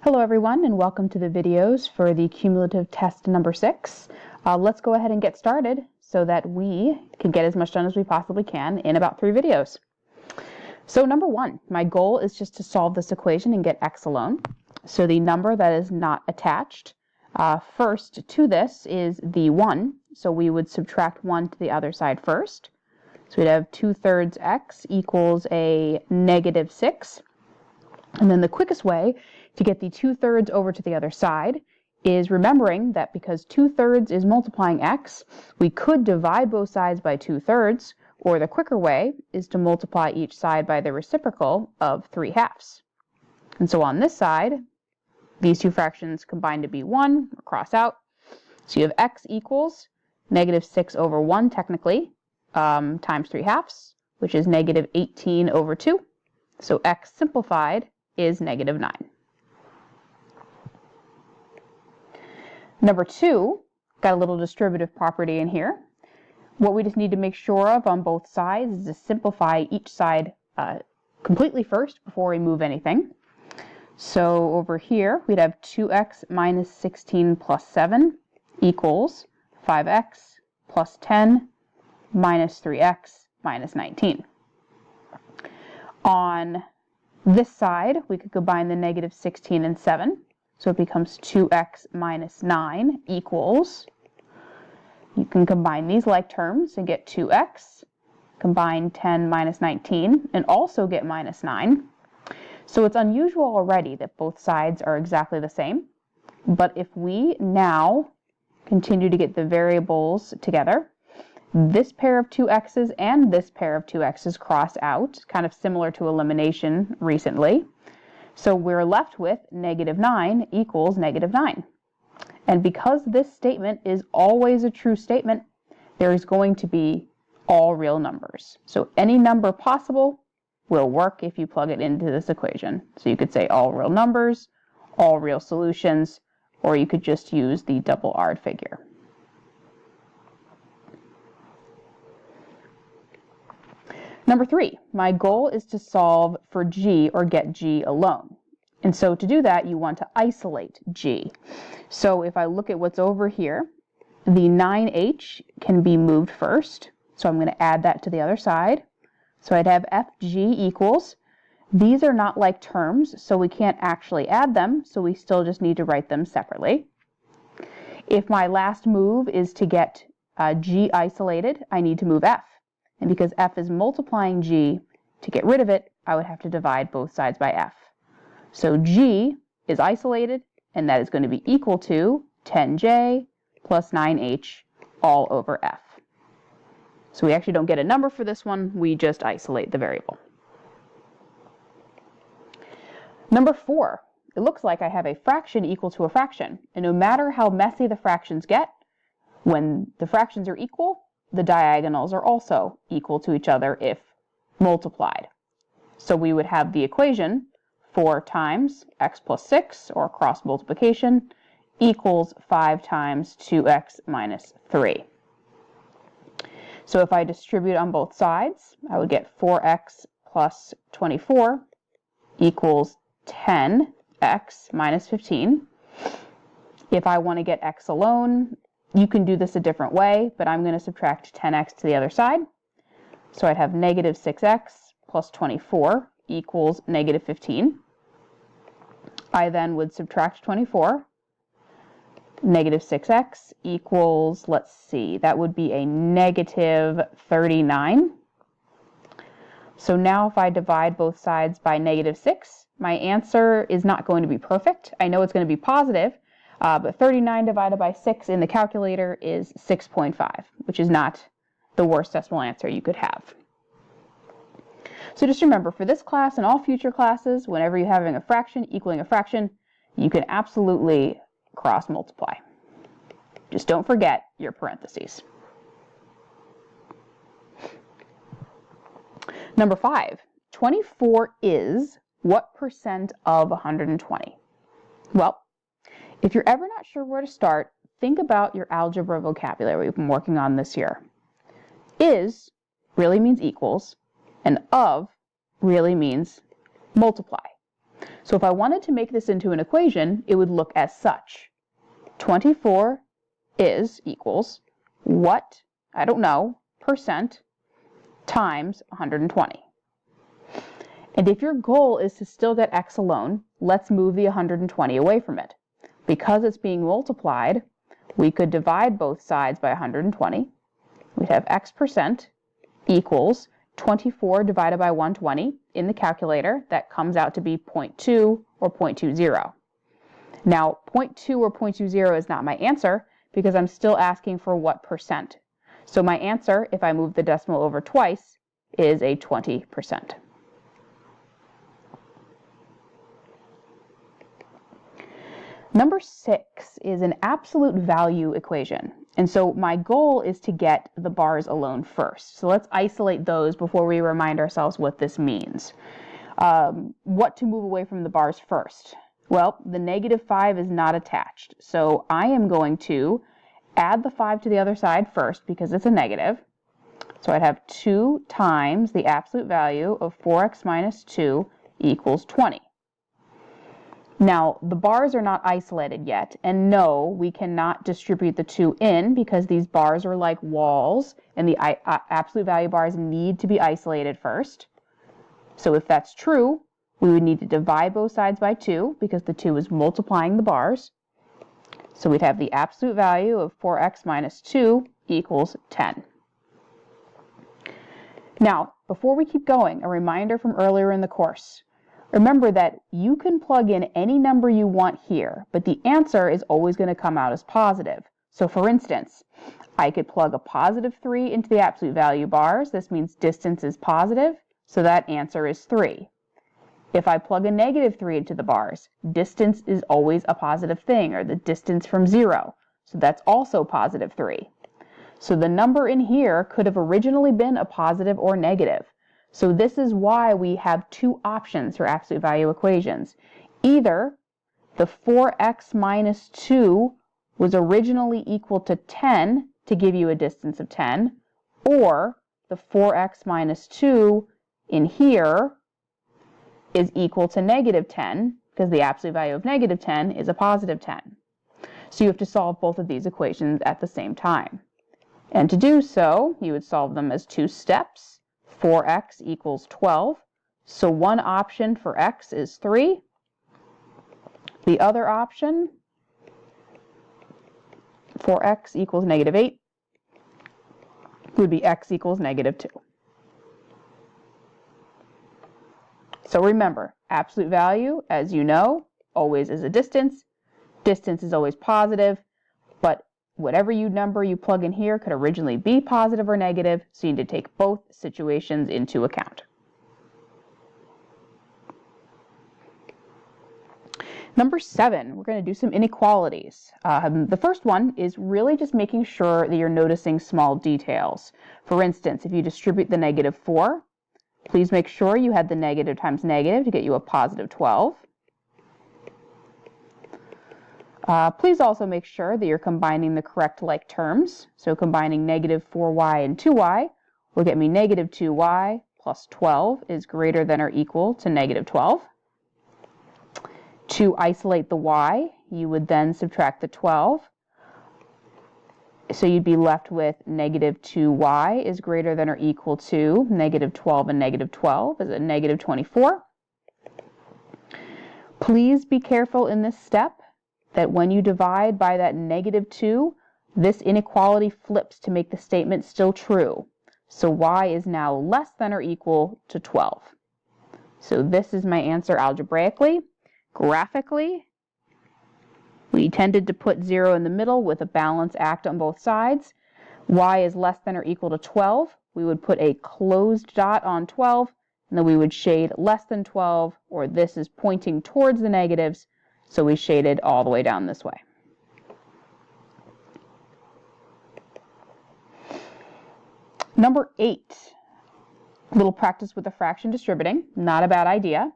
Hello everyone, and welcome to the videos for the cumulative test number 6. Let's go ahead and get started so that we can get as much done as we possibly can in about 3 videos. So number 1, my goal is just to solve this equation and get x alone. So the number that is not attached first to this is the 1, so we would subtract 1 to the other side first. So we'd have 2/3 x equals a -6. And then the quickest way to get the 2/3 over to the other side is remembering that because 2/3 is multiplying x, we could divide both sides by 2/3, or the quicker way is to multiply each side by the reciprocal of 3/2. And so on this side, these two fractions combine to be 1, or cross out. So you have x equals -6 over 1 technically, times 3/2, which is -18 over 2. So x simplified is -9. Number 2, got a little distributive property in here. What we just need to make sure of on both sides is to simplify each side completely first before we move anything. So over here, we'd have 2x minus 16 plus 7 equals 5x plus 10 minus 3x minus 19. On this side, we could combine the -16 and 7, so it becomes 2x minus 9 equals, you can combine these like terms and get 2x, combine 10 minus 19, and also get minus 9. So it's unusual already that both sides are exactly the same, but if we now continue to get the variables together, this pair of 2x's and this pair of 2x's cross out, kind of similar to elimination recently. So we're left with -9 equals -9. And because this statement is always a true statement, there is going to be all real numbers. So any number possible will work if you plug it into this equation. So you could say all real numbers, all real solutions, or you could just use the double R figure. Number 3, my goal is to solve for g or get g alone. And so to do that, you want to isolate g. So if I look at what's over here, the 9h can be moved first. So I'm going to add that to the other side. So I'd have fg equals, these are not like terms, so we can't actually add them, so we still just need to write them separately. If my last move is to get g isolated, I need to move f. And because f is multiplying g, to get rid of it, I would have to divide both sides by f. So g is isolated, and that is going to be equal to 10j plus 9h all over f. So we actually don't get a number for this one, we just isolate the variable. Number 4, it looks like I have a fraction equal to a fraction, and no matter how messy the fractions get, when the fractions are equal, the diagonals are also equal to each other if multiplied. So we would have the equation 4 times x plus 6, or cross multiplication, equals 5 times 2x minus 3. So if I distribute on both sides, I would get 4x plus 24 equals 10x minus 15. If I want to get x alone, you can do this a different way, but I'm going to subtract 10x to the other side. So I'd have -6x plus 24 equals -15. I then would subtract 24. -6x equals, let's see, that would be a -39. So now if I divide both sides by -6, my answer is not going to be perfect. I know it's going to be positive, but 39 divided by 6 in the calculator is 6.5, which is not the worst decimal answer you could have. So just remember, for this class and all future classes, whenever you're having a fraction equaling a fraction, you can absolutely cross multiply. Just don't forget your parentheses. Number 5, 24 is what percent of 120? Well, if you're ever not sure where to start, think about your algebra vocabulary we've been working on this year. Is really means equals, and of really means multiply. So if I wanted to make this into an equation, it would look as such. 24 equals what, I don't know, percent times 120. And if your goal is to still get x alone, let's move the 120 away from it. Because it's being multiplied, we could divide both sides by 120. We'd have x percent equals 24 divided by 120. In the calculator, that comes out to be 0.2 or 0.20. Now, 0.2 or 0.20 is not my answer because I'm still asking for what percent. So my answer, if I move the decimal over twice, is a 20%. Number 6 is an absolute value equation. And so my goal is to get the bars alone first. So let's isolate those before we remind ourselves what this means. What to move away from the bars first? Well, the -5 is not attached. So I am going to add the 5 to the other side first because it's a negative. So I'd have 2 times the absolute value of 4x minus 2 equals 20. Now, the bars are not isolated yet, and no, we cannot distribute the 2 in because these bars are like walls, and the absolute value bars need to be isolated first. So if that's true, we would need to divide both sides by 2 because the 2 is multiplying the bars. So we'd have the absolute value of 4x minus 2 equals 10. Now, before we keep going, a reminder from earlier in the course. Remember that you can plug in any number you want here, but the answer is always going to come out as positive. So for instance, I could plug a +3 into the absolute value bars. This means distance is positive, so that answer is 3. If I plug a -3 into the bars, distance is always a positive thing, or the distance from 0. So that's also +3. So the number in here could have originally been a positive or negative. So this is why we have 2 options for absolute value equations. Either the 4x minus 2 was originally equal to 10 to give you a distance of 10, or the 4x minus 2 in here is equal to -10 because the absolute value of -10 is a +10. So you have to solve both of these equations at the same time. And to do so, you would solve them as 2 steps. 4x equals 12. So one option for x is 3. The other option, for x equals -8, would be x equals -2. So remember, absolute value, as you know, always is a distance. Distance is always positive, but whatever number you plug in here could originally be positive or negative, so you need to take both situations into account. Number 7, we're going to do some inequalities. The first one is really just making sure that you're noticing small details. For instance, if you distribute the -4, please make sure you had the negative times negative to get you a +12. Please also make sure that you're combining the correct like terms. So combining -4y and 2y will get me -2y plus 12 is greater than or equal to -12. To isolate the y, you would then subtract the 12. So you'd be left with -2y is greater than or equal to -12 and -12 is a -24. Please be careful in this step that when you divide by that -2, this inequality flips to make the statement still true. So y is now less than or equal to 12. So this is my answer algebraically. Graphically, we tended to put 0 in the middle with a balance act on both sides. Y is less than or equal to 12. We would put a closed dot on 12, and then we would shade less than 12, or this is pointing towards the negatives, so we shaded all the way down this way. Number 8, a little practice with the fraction distributing. Not a bad idea.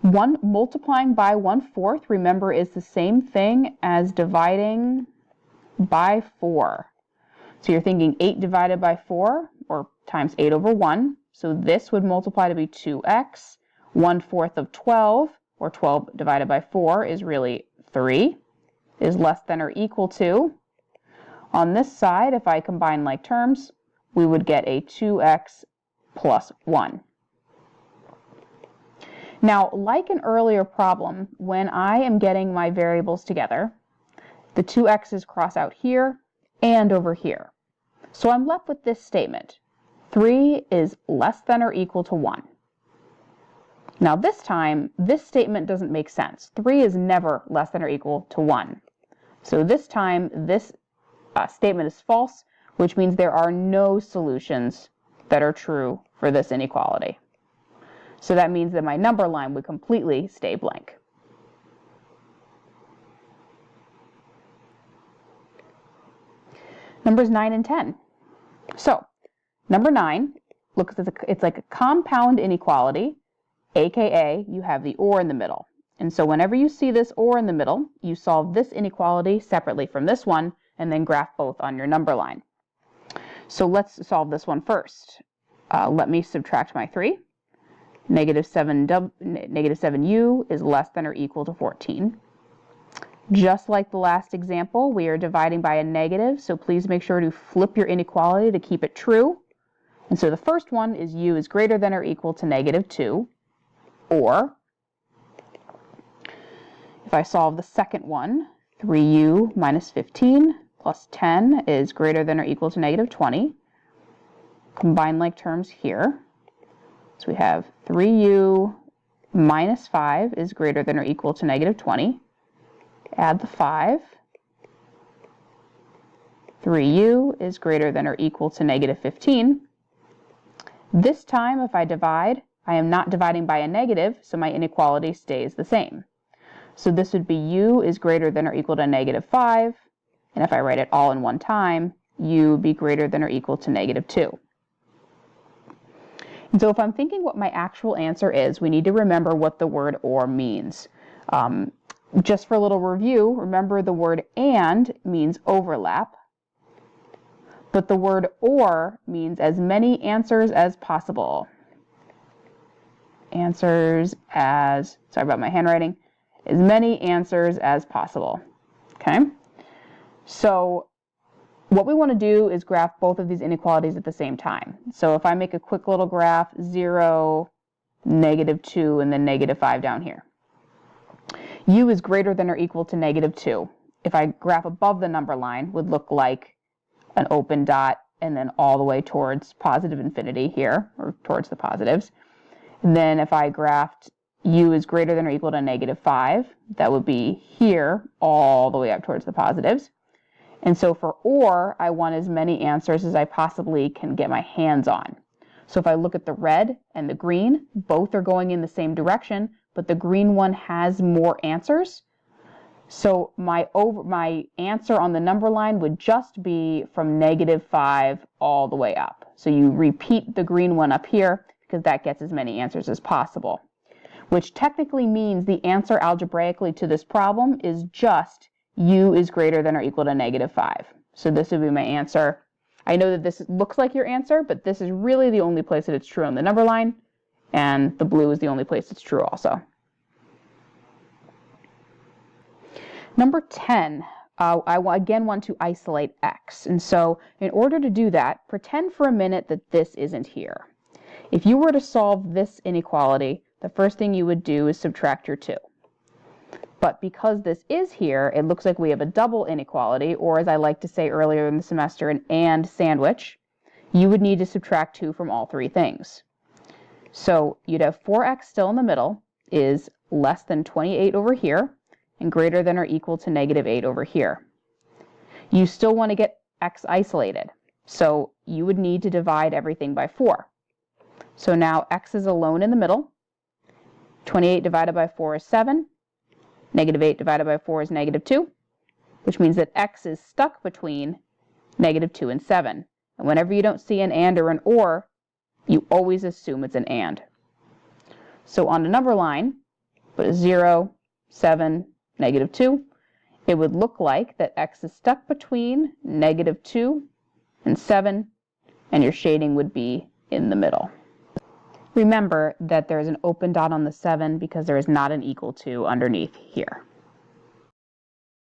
1 multiplying by 1/4, remember, is the same thing as dividing by 4. So you're thinking 8 divided by 4, or times 8 over 1. So this would multiply to be 2x. 1/4 of 12 or 12 divided by 4 is really 3, is less than or equal to. On this side, if I combine like terms, we would get a 2x plus 1. Now, like an earlier problem, when I am getting my variables together, the two x's cross out here and over here. So I'm left with this statement. 3 is less than or equal to 1. Now this time, this statement doesn't make sense. 3 is never less than or equal to 1. So this time, this statement is false, which means there are no solutions that are true for this inequality. So that means that my number line would completely stay blank. Numbers 9 and 10. So, number 9 looks as it's like a compound inequality, aka you have the or in the middle. And so whenever you see this or in the middle, you solve this inequality separately from this one and then graph both on your number line. So let's solve this one first. Let me subtract my 3. Negative 7u is less than or equal to 14. Just like the last example, we are dividing by a negative, so please make sure to flip your inequality to keep it true. And so the first one is u is greater than or equal to negative 2, or if I solve the second one, 3u minus 15 plus 10 is greater than or equal to negative 20. Combine like terms here. So we have 3u minus 5 is greater than or equal to negative 20. Add the 5. 3u is greater than or equal to negative 15. This time, if I divide, I am not dividing by a negative, so my inequality stays the same. So this would be u is greater than or equal to negative 5, and if I write it all in one time, u would be greater than or equal to negative 2. And so if I'm thinking what my actual answer is, we need to remember what the word or means. Just for a little review, remember the word and means overlap, but the word or means as many answers as possible. Sorry about my handwriting, as many answers as possible. Okay? So what we want to do is graph both of these inequalities at the same time. So if I make a quick little graph, 0, negative 2, and then negative 5 down here. U is greater than or equal to negative 2. If I graph above the number line, would look like an open dot and then all the way towards positive infinity here, or towards the positives. And then if I graphed U is greater than or equal to negative 5, that would be here all the way up towards the positives. And so for or, I want as many answers as I possibly can get my hands on. So if I look at the red and the green, both are going in the same direction, but the green one has more answers. So my answer on the number line would just be from negative 5 all the way up. So you repeat the green one up here because that gets as many answers as possible, which technically means the answer algebraically to this problem is just u is greater than or equal to negative 5. So this would be my answer. I know that this looks like your answer, but this is really the only place that it's true on the number line, and the blue is the only place it's true also. Number 10, I again want to isolate x. And so in order to do that, pretend for a minute that this isn't here. If you were to solve this inequality, the first thing you would do is subtract your 2. But because this is here, it looks like we have a double inequality, or as I like to say earlier in the semester, an and sandwich. You would need to subtract 2 from all three things. So you'd have 4x still in the middle is less than 28 over here, and greater than or equal to negative 8 over here. You still want to get x isolated, so you would need to divide everything by 4. So now x is alone in the middle. 28 divided by 4 is 7. Negative 8 divided by 4 is negative 2, which means that x is stuck between negative 2 and 7. And whenever you don't see an and or an or, you always assume it's an and. So on the number line, put 0, 7, negative 2, it would look like that x is stuck between negative 2 and 7, and your shading would be in the middle. Remember that there is an open dot on the 7 because there is not an equal to underneath here.